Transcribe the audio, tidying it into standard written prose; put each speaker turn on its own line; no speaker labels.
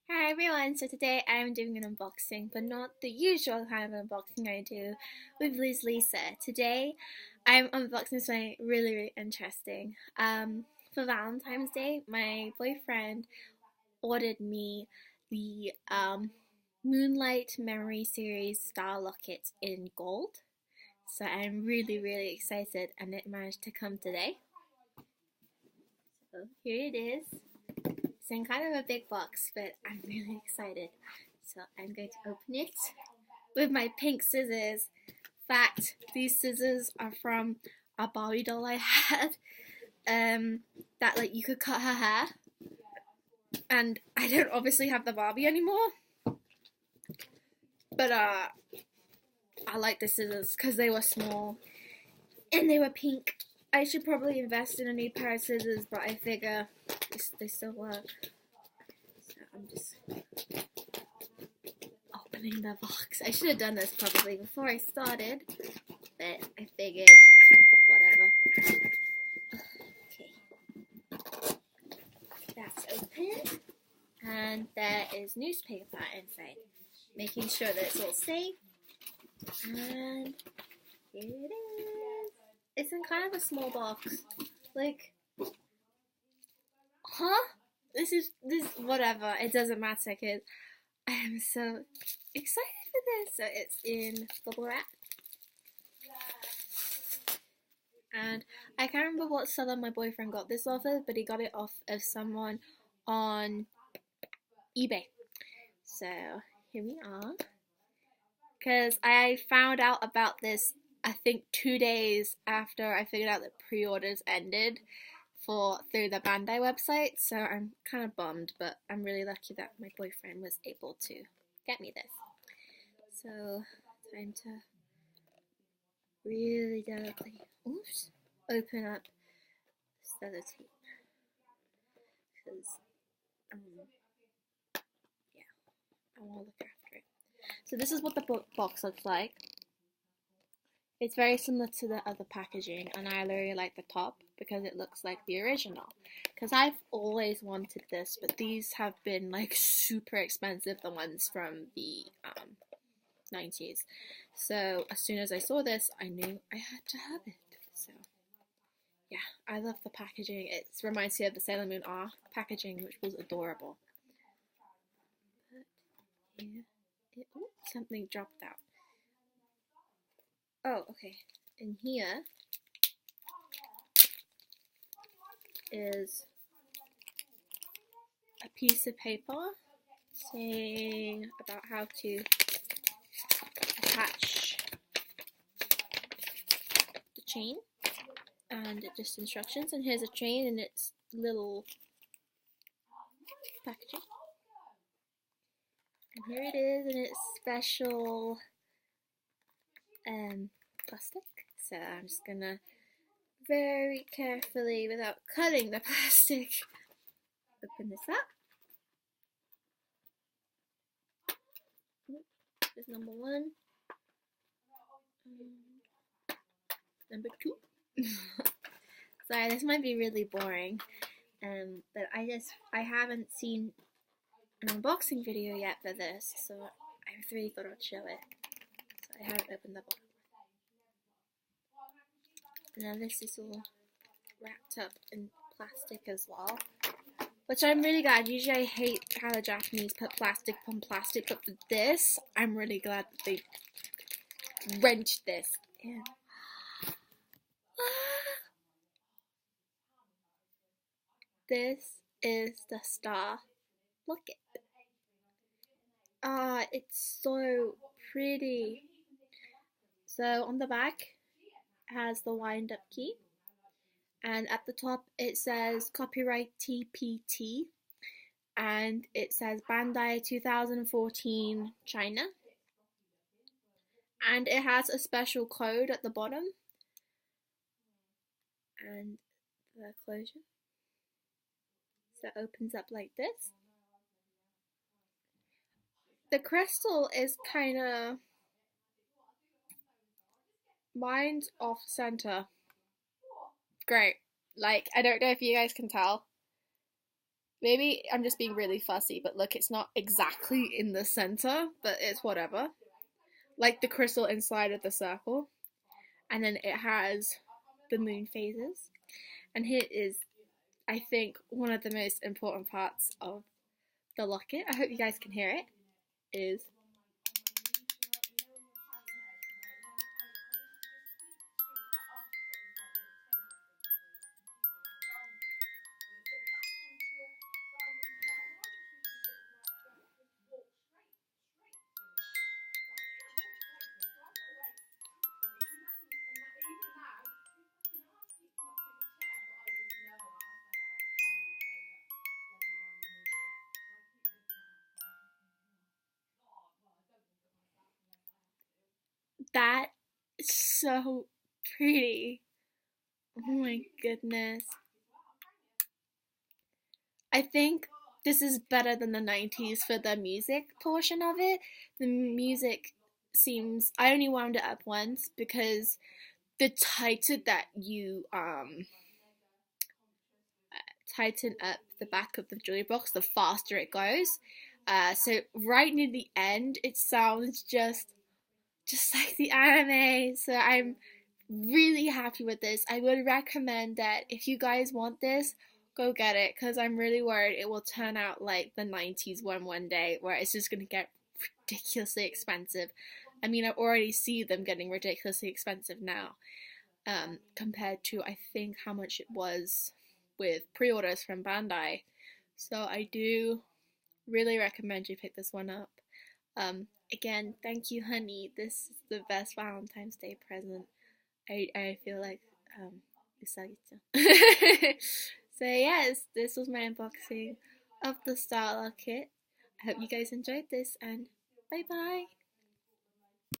Hi everyone, so today I'm doing an unboxing, but not the usual kind of unboxing I do with Liz Lisa. Today I'm unboxing something really interesting. For Valentine's Day, my boyfriend ordered me the Moonlight Memory Series Star Locket in gold. So I'm really excited and it managed to come today. So here it is. It's in kind of a big box, but I'm really excited. So I'm going to open it with my pink scissors. Fact, these scissors are from a Barbie doll I had. That like you could cut her hair. And I don't obviously have the Barbie anymore. But I like the scissors because they were small and they were pink. I should probably invest in a new pair of scissors, but I figure they still work. So I'm just opening the box. I should have done this probably before I started, but I figured whatever. Okay, that's open, and there is newspaper inside, making sure that it's all safe. And here it is. It's in kind of a small box. Like, huh? This whatever. It doesn't matter because I am so excited for this. So it's in bubble wrap. And I can't remember what seller my boyfriend got this off of, but he got it off of someone on eBay. So here we are. Because I found out about this, I think 2 days after I figured out that pre-orders ended through the Bandai website. So I'm kind of bummed, but I'm really lucky that my boyfriend was able to get me this. So time to really delicately, open up sellotape. Because yeah, I want to look after it. So this is what the box looks like. It's very similar to the other packaging, and I really like the top because it looks like the original. Because I've always wanted this, but these have been like super expensive, the ones from the 90s. So as soon as I saw this, I knew I had to have it. So yeah, I love the packaging. It reminds me of the Sailor Moon R packaging, which was adorable. But yeah, something dropped out. Oh, okay. In here is a piece of paper saying about how to attach the chain, and just instructions. And here's a chain and its little packaging. And here it is in its special plastic. So I'm just gonna very carefully, without cutting the plastic, open this up. There's number 1. Number 2. Sorry, this might be really boring, but I haven't seen an unboxing video yet for this, so I really thought I'd show it. So I haven't opened the box. Now this is all wrapped up in plastic as well, which I'm really glad. Usually I hate how the Japanese put plastic on plastic, but for this, I'm really glad that they wrenched this in. This is the Star Locket. It's so pretty. So on the back it has the wind up key, and at the top it says copyright TPT, and it says Bandai 2014 China, and it has a special code at the bottom, and the closure. So it opens up like this. The crystal is kind of, mine's off center. Great. Like, I don't know if you guys can tell, Maybe I'm just being really fussy, but look, it's not exactly in the center, but it's whatever. Like the crystal inside of the circle. And then it has the moon phases. And here is, I think, one of the most important parts of the locket. I hope you guys can hear it. Is that so pretty? Oh my goodness. I think this is better than the 90s for the music portion of it. The music seems, I only wound it up once because the tighter that you tighten up the back of the jewelry box, the faster it goes. So right near the end, it sounds just like the anime. So I'm really happy with this. I would recommend that if you guys want this, go get it because I'm really worried it will turn out like the 90s one day where it's just going to get ridiculously expensive. I mean, I already see them getting ridiculously expensive now, compared to I think how much it was with pre-orders from Bandai. So I do really recommend you pick this one up. Again, thank you, honey. This is the best Valentine's Day present. I feel like usagi-chan. So yes, this was my unboxing of the Star Locket. I hope you guys enjoyed this, and bye bye.